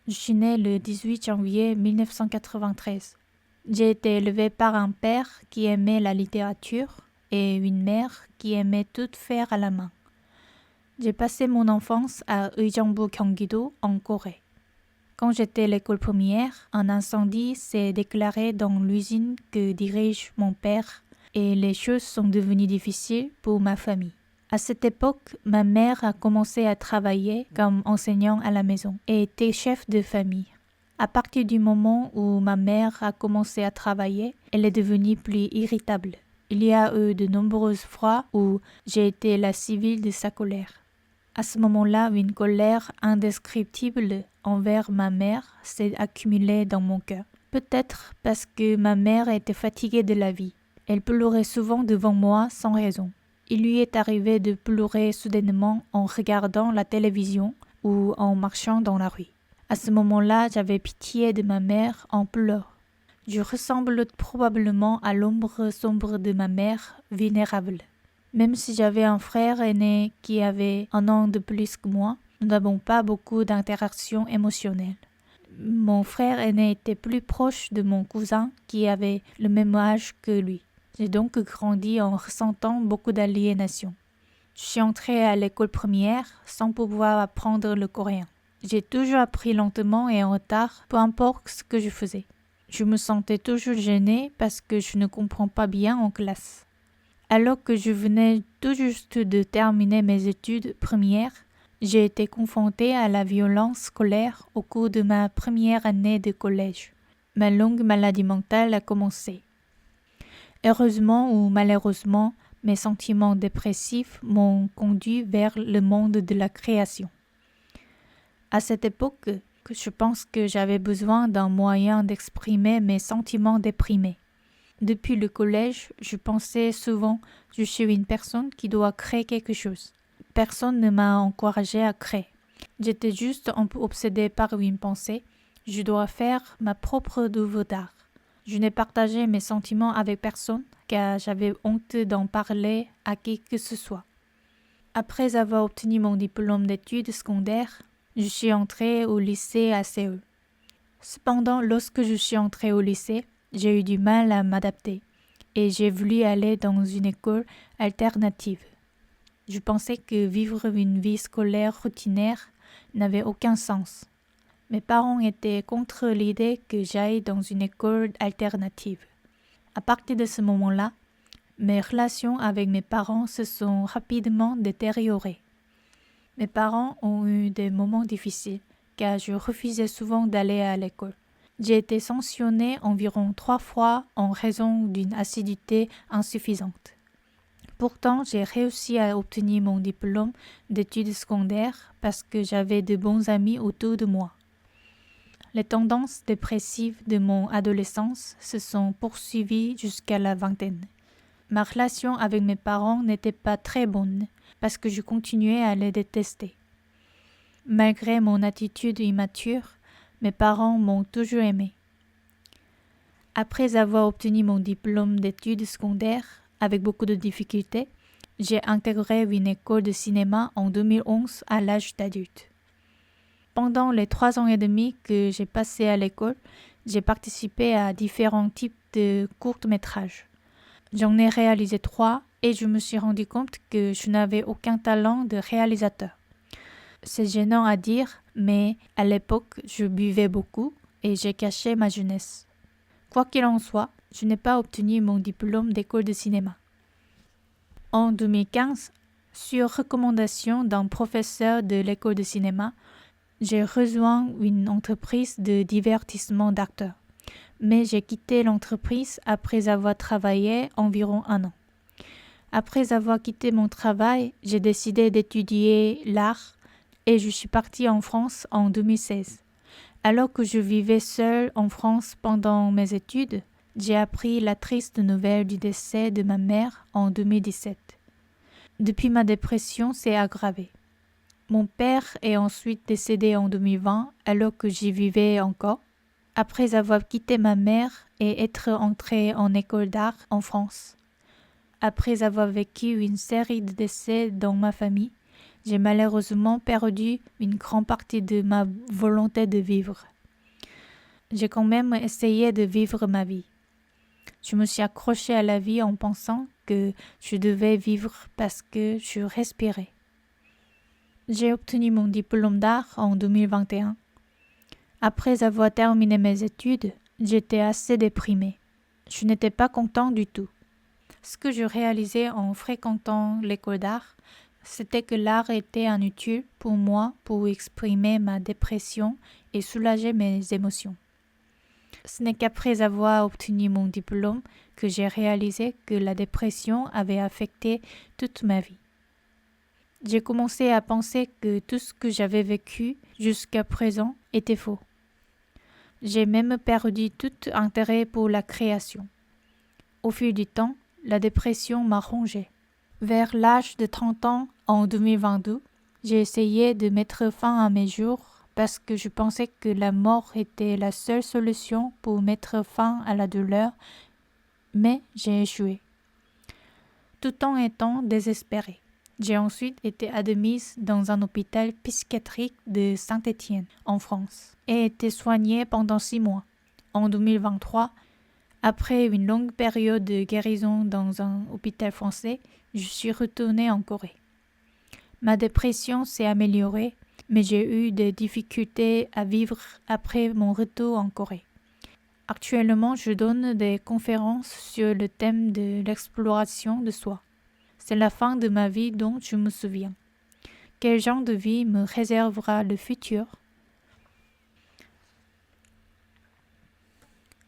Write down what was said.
Je suis née le 18 janvier 1993. J'ai été élevée par un père qui aimait la littérature et une mère qui aimait tout faire à la main. J'ai passé mon enfance à Uijeongbu, Gyeonggi-do, en Corée. Quand j'étais à l'école primaire, un incendie s'est déclaré dans l'usine que dirige mon père et les choses sont devenues difficiles pour ma famille. À cette époque, ma mère a commencé à travailler comme enseignante à la maison et était chef de famille. À partir du moment où ma mère a commencé à travailler, elle est devenue plus irritable. Il y a eu de nombreuses fois où j'ai été la cible de sa colère. À ce moment-là, une colère indescriptible envers ma mère s'est accumulée dans mon cœur. Peut-être parce que ma mère était fatiguée de la vie. Elle pleurait souvent devant moi sans raison. Il lui est arrivé de pleurer soudainement en regardant la télévision ou en marchant dans la rue. À ce moment-là, j'avais pitié de ma mère en pleurs. Je ressemble probablement à l'ombre sombre de ma mère, vulnérable. Même si j'avais un frère aîné qui avait un an de plus que moi, nous n'avons pas beaucoup d'interactions émotionnelles. Mon frère aîné était plus proche de mon cousin qui avait le même âge que lui. J'ai donc grandi en ressentant beaucoup d'aliénation. Je suis entrée à l'école primaire sans pouvoir apprendre le coréen. J'ai toujours appris lentement et en retard, peu importe ce que je faisais. Je me sentais toujours gênée parce que je ne comprends pas bien en classe. Alors que je venais tout juste de terminer mes études primaires, j'ai été confrontée à la violence scolaire au cours de ma première année de collège. Ma longue maladie mentale a commencé. Heureusement ou malheureusement, mes sentiments dépressifs m'ont conduit vers le monde de la création. À cette époque, je pense que j'avais besoin d'un moyen d'exprimer mes sentiments déprimés. Depuis le collège, je pensais souvent « je suis une personne qui doit créer quelque chose ». Personne ne m'a encouragée à créer. J'étais juste un peu obsédée par une pensée « je dois faire ma propre œuvre d'art ». Je n'ai partagé mes sentiments avec personne car j'avais honte d'en parler à qui que ce soit. Après avoir obtenu mon diplôme d'études secondaires, je suis entrée au lycée à Séoul. Cependant, lorsque je suis entrée au lycée, j'ai eu du mal à m'adapter et j'ai voulu aller dans une école alternative. Je pensais que vivre une vie scolaire routinière n'avait aucun sens. Mes parents étaient contre l'idée que j'aille dans une école alternative. À partir de ce moment-là, mes relations avec mes parents se sont rapidement détériorées. Mes parents ont eu des moments difficiles car je refusais souvent d'aller à l'école. J'ai été sanctionnée environ 3 fois en raison d'une assiduité insuffisante. Pourtant, j'ai réussi à obtenir mon diplôme d'études secondaires parce que j'avais de bons amis autour de moi. Les tendances dépressives de mon adolescence se sont poursuivies jusqu'à la vingtaine. Ma relation avec mes parents n'était pas très bonne parce que je continuais à les détester. Malgré mon attitude immature, mes parents m'ont toujours aimé. Après avoir obtenu mon diplôme d'études secondaires avec beaucoup de difficultés, j'ai intégré une école de cinéma en 2011 à l'âge d'adulte. Pendant les 3 ans et demi que j'ai passé à l'école, j'ai participé à différents types de courts-métrages. J'en ai réalisé 3 et je me suis rendu compte que je n'avais aucun talent de réalisateur. C'est gênant à dire, mais à l'époque, je buvais beaucoup et j'ai caché ma jeunesse. Quoi qu'il en soit, je n'ai pas obtenu mon diplôme d'école de cinéma. En 2015, sur recommandation d'un professeur de l'école de cinéma, j'ai rejoint une entreprise de divertissement d'acteurs. Mais j'ai quitté l'entreprise après avoir travaillé environ 1 an. Après avoir quitté mon travail, j'ai décidé d'étudier l'art et je suis partie en France en 2016. Alors que je vivais seule en France pendant mes études, j'ai appris la triste nouvelle du décès de ma mère en 2017. Depuis, ma dépression s'est aggravée. Mon père est ensuite décédé en 2020 alors que j'y vivais encore. Après avoir quitté ma mère et être entrée en école d'art en France. Après avoir vécu une série de décès dans ma famille, j'ai malheureusement perdu une grande partie de ma volonté de vivre. J'ai quand même essayé de vivre ma vie. Je me suis accrochée à la vie en pensant que je devais vivre parce que je respirais. J'ai obtenu mon diplôme d'art en 2021. Après avoir terminé mes études, j'étais assez déprimée. Je n'étais pas content du tout. Ce que je réalisais en fréquentant l'école d'art, c'était que l'art était un outil pour moi pour exprimer ma dépression et soulager mes émotions. Ce n'est qu'après avoir obtenu mon diplôme que j'ai réalisé que la dépression avait affecté toute ma vie. J'ai commencé à penser que tout ce que j'avais vécu jusqu'à présent était faux. J'ai même perdu tout intérêt pour la création. Au fil du temps, la dépression m'a rongée. Vers l'âge de 30 ans, en 2022, j'ai essayé de mettre fin à mes jours parce que je pensais que la mort était la seule solution pour mettre fin à la douleur, mais j'ai échoué, tout en étant désespérée. J'ai ensuite été admise dans un hôpital psychiatrique de Saint-Étienne, en France, et été soignée pendant 6 mois. En 2023, après une longue période de guérison dans un hôpital français, je suis retournée en Corée. Ma dépression s'est améliorée, mais j'ai eu des difficultés à vivre après mon retour en Corée. Actuellement, je donne des conférences sur le thème de l'exploration de soi. C'est la fin de ma vie dont je me souviens. Quel genre de vie me réservera le futur?